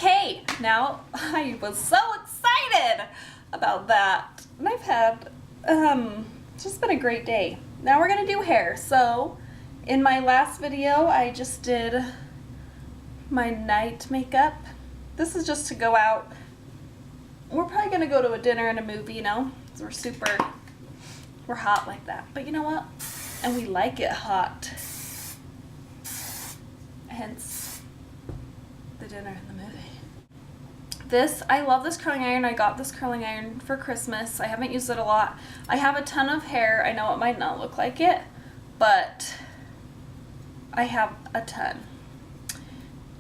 Okay, now I was so excited about that. And I've had, it's just been a great day. Now we're gonna do hair. So in my last video, I just did my night makeup. This is just to go out. We're probably gonna go to a dinner and a movie, you know, because we're hot like that. But you know what? And we like it hot. Hence the dinner and the movie. I love this curling iron. I got this curling iron for Christmas. I haven't used it a lot. I have a ton of hair. I know it might not look like it, but I have a ton.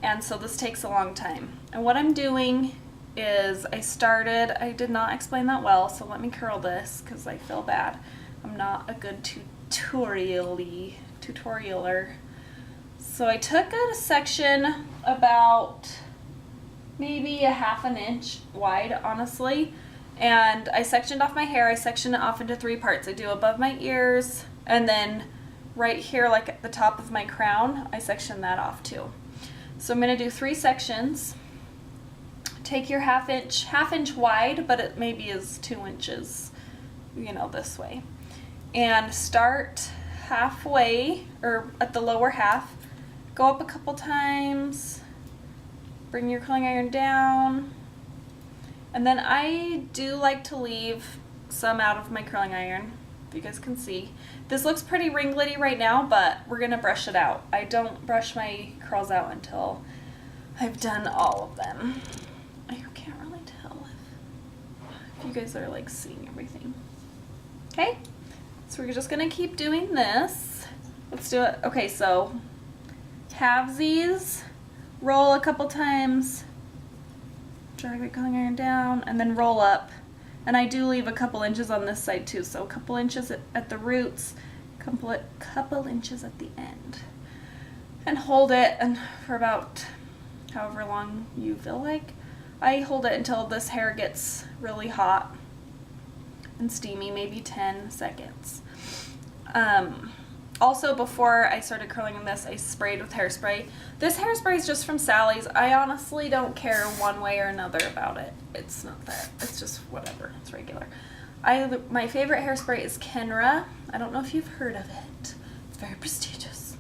And so this takes a long time. And what I'm doing is I did not explain that well, so let me curl this because I feel bad. I'm not a good tutorialer. So I took a section about maybe a half an inch wide, honestly, and I sectioned off my hair. I sectioned it off into 3 parts. I do above my ears, and then right here, like at the top of my crown, I section that off too. So I'm going to do 3 sections. Take your half inch wide, but it maybe is 2 inches, you know, this way. And start halfway, or at the lower half, go up a couple times, bring your curling iron down, and then I do like to leave some out of my curling iron, if you guys can see. This looks pretty ringlety right now, but we're gonna brush it out. I don't brush my curls out until I've done all of them. I can't really tell if you guys are like seeing everything. Okay, so we're just gonna keep doing this. Let's do it. Okay, so halvesies, roll a couple times, drag the curling iron down, and then roll up. And I do leave a couple inches on this side too, so a couple inches at the roots, couple inches at the end. And hold it and for about however long you feel like. I hold it until this hair gets really hot and steamy, maybe 10 seconds. Also, before I started curling in this, I sprayed with hairspray. This hairspray is just from Sally's. I honestly don't care one way or another about it. It's not that. It's just whatever. It's regular. My favorite hairspray is Kenra. I don't know if you've heard of it. It's very prestigious.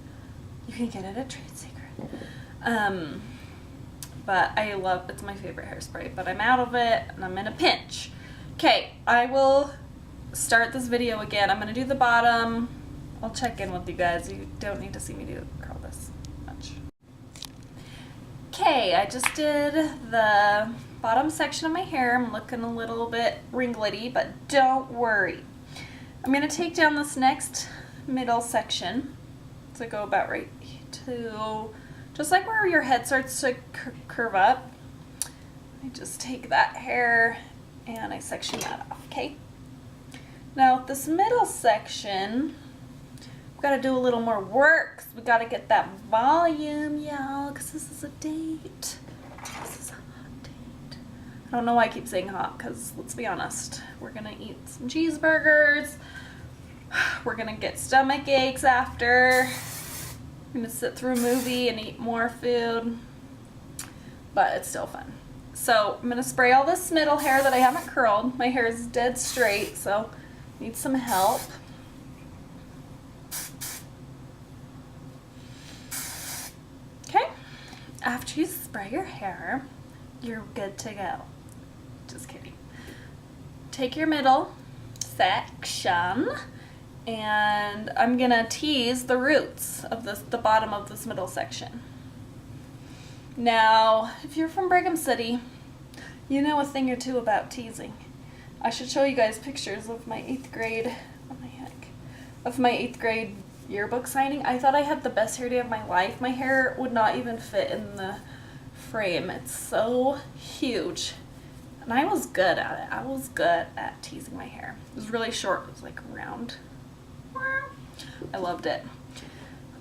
You can get it at Trade Secret. But it's my favorite hairspray. But I'm out of it, and I'm in a pinch. Okay, I will start this video again. I'm going to do the bottom. I'll check in with you guys. You don't need to see me curl this much. Okay, I just did the bottom section of my hair. I'm looking a little bit ringlety, but don't worry. I'm going to take down this next middle section to go about right to, just like where your head starts to curve up. I just take that hair and I section that off, okay? Now this middle section, got to do a little more work. We got to get that volume, y'all, because this is a date. This is a hot date. I don't know why I keep saying hot, because let's be honest, we're going to eat some cheeseburgers. We're going to get stomach aches after. We're going to sit through a movie and eat more food, but it's still fun. So I'm going to spray all this middle hair that I haven't curled. My hair is dead straight, so need some help. After you spray your hair, you're good to go. Just kidding. Take your middle section, and I'm gonna tease the roots of the bottom of this middle section. Now, if you're from Brigham City, you know a thing or two about teasing. I should show you guys pictures of my 8th grade, my 8th grade yearbook signing. I thought I had the best hair day of my life. My hair would not even fit in the frame. It's so huge. And I was good at it. I was good at teasing my hair. It was really short. It was like round. I loved it.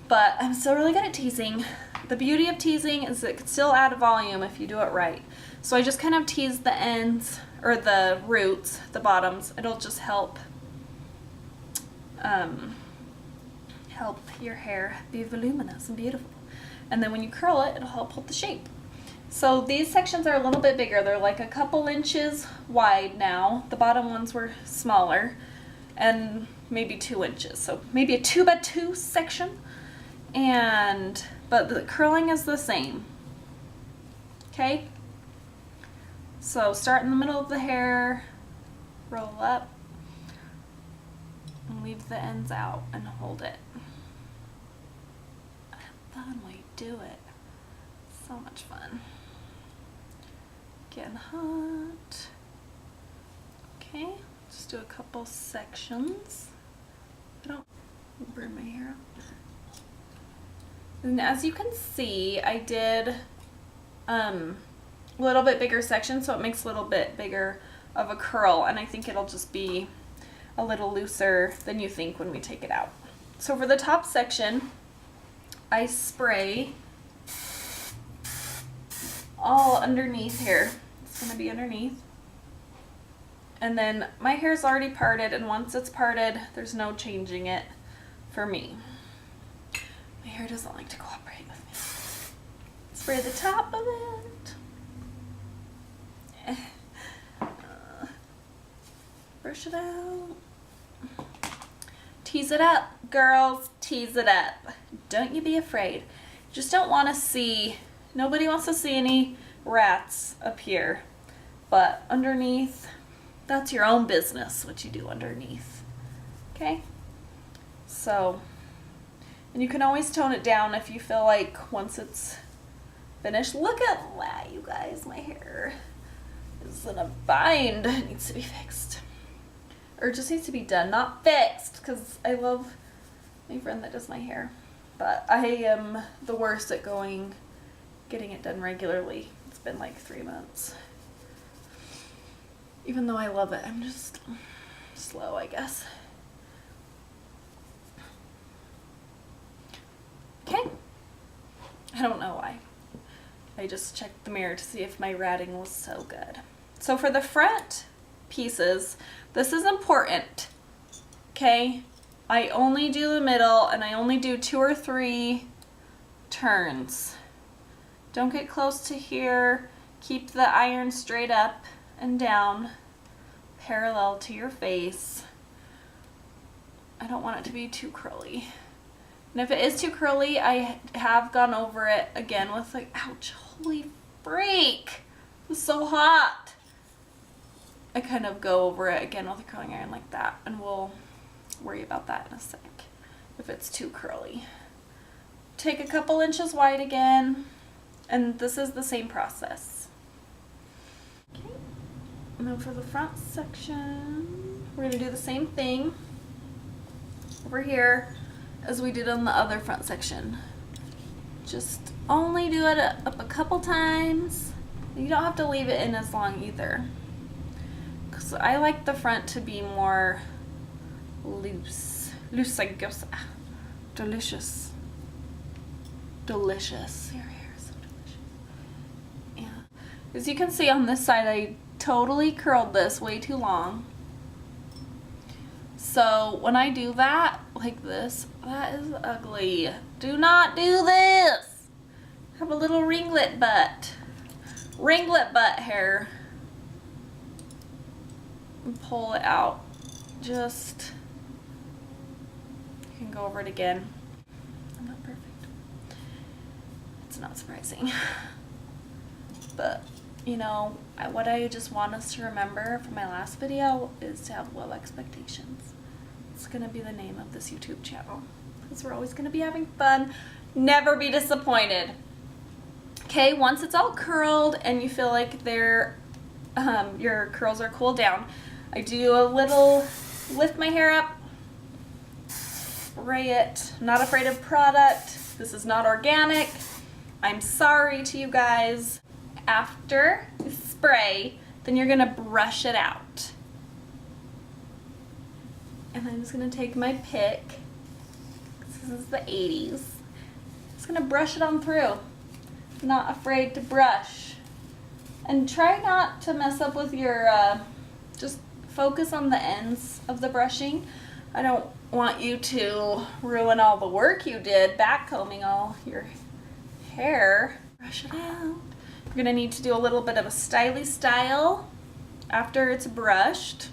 But I'm still really good at teasing. The beauty of teasing is it can still add volume if you do it right. So I just kind of tease the ends, or the roots, the bottoms. It'll just help your hair be voluminous and beautiful. And then when you curl it, it'll help hold the shape. So these sections are a little bit bigger. They're like a couple inches wide now. The bottom ones were smaller and maybe 2 inches. So maybe a 2x2 section. But the curling is the same. Okay? So start in the middle of the hair, roll up, and leave the ends out and hold it. Have fun while you do it. So much fun. Getting hot. Okay, just do a couple sections. I don't burn my hair out. And as you can see, I did a little bit bigger section, so it makes a little bit bigger of a curl, and I think it'll just be a little looser than you think when we take it out. So for the top section, I spray all underneath here. It's gonna be underneath. And then my hair's already parted, and once it's parted, there's no changing it for me. My hair doesn't like to cooperate with me. Spray the top of it. Brush it out. Tease it up, girls, tease it up. Don't you be afraid. Just don't want to see, nobody wants to see any rats up here. But underneath, that's your own business, what you do underneath. Okay? So, and you can always tone it down if you feel like once it's finished. Look at that, you guys, my hair is in a bind. It needs to be fixed. Or just needs to be done, not fixed, because I love my friend that does my hair. But I am the worst at getting it done regularly. It's been like 3 months. Even though I love it, I'm just slow, I guess. Okay. I don't know why. I just checked the mirror to see if my ratting was so good. So for the front pieces, this is important, okay? I only do the middle, and I only do 2 or 3 turns. Don't get close to here. Keep the iron straight up and down, parallel to your face. I don't want it to be too curly. And if it is too curly, I have gone over it again with like, ouch, holy freak, it's so hot. I kind of go over it again with a curling iron like that, and we'll worry about that in a sec if it's too curly. Take a couple inches wide again, and this is the same process. Okay, and then for the front section, we're going to do the same thing over here as we did on the other front section. Just only do it up a couple times. You don't have to leave it in as long either. So I like the front to be more loose. Loose-gosa. Delicious. Delicious. Your hair is so delicious. Yeah. As you can see on this side, I totally curled this way too long. So when I do that, like this, that is ugly. Do not do this. Have a little ringlet butt. Ringlet butt hair. And pull it out. Just, you can go over it again. I'm not perfect. It's not surprising. But, you know, what I just want us to remember from my last video is to have low expectations. It's going to be the name of this YouTube channel. Because we're always going to be having fun. Never be disappointed. Okay, once it's all curled and you feel like your curls are cooled down, I do a little, lift my hair up, spray it. I'm not afraid of product. This is not organic. I'm sorry to you guys. After you spray, then you're gonna brush it out. And I'm just gonna take my pick. This is the 80s. Just gonna brush it on through. Not afraid to brush. And try not to mess up with your, just focus on the ends of the brushing. I don't want you to ruin all the work you did backcombing all your hair. Brush it out. You're gonna need to do a little bit of a styly style after it's brushed.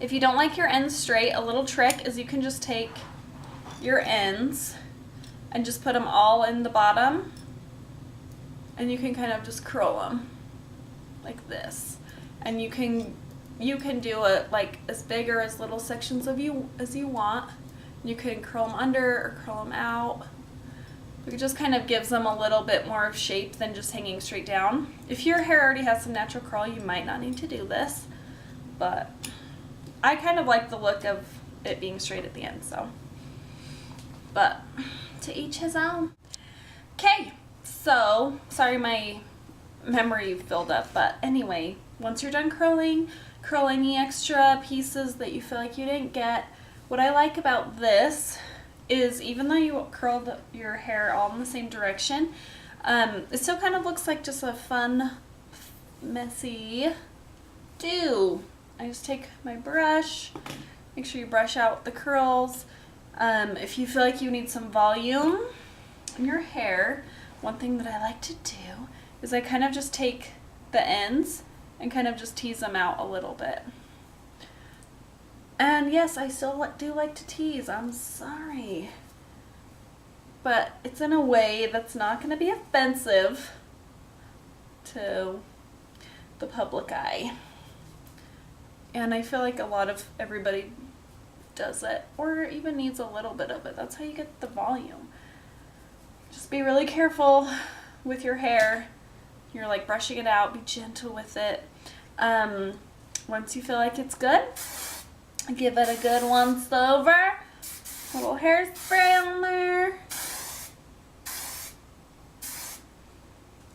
If you don't like your ends straight, a little trick is you can just take your ends and just put them all in the bottom, and you can kind of just curl them like this. And you can do it like as big or as little sections of you as you want. You can curl them under or curl them out. It just kind of gives them a little bit more of shape than just hanging straight down. If your hair already has some natural curl, you might not need to do this, but I kind of like the look of it being straight at the end, so. But to each his own. Okay, so sorry my memory filled up, but anyway, once you're done curling, curl any extra pieces that you feel like you didn't get. What I like about this is even though you curled your hair all in the same direction, it still kind of looks like just a fun, messy do. I just take my brush, make sure you brush out the curls. If you feel like you need some volume in your hair, one thing that I like to do is I kind of just take the ends and kind of just tease them out a little bit. And yes, I still do like to tease, I'm sorry. But it's in a way that's not going to be offensive to the public eye. And I feel like a lot of everybody does it, or even needs a little bit of it. That's how you get the volume. Just be really careful with your hair. You're like brushing it out, be gentle with it. Once you feel like it's good, give it a good once over. Little hairspray on there.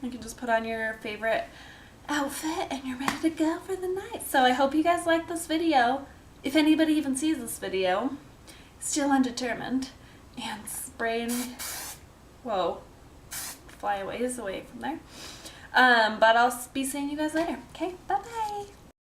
You can just put on your favorite outfit and you're ready to go for the night. So I hope you guys like this video. If anybody even sees this video, still undetermined and spraying, whoa, flyaways away from there. But I'll be seeing you guys later. Okay, bye-bye.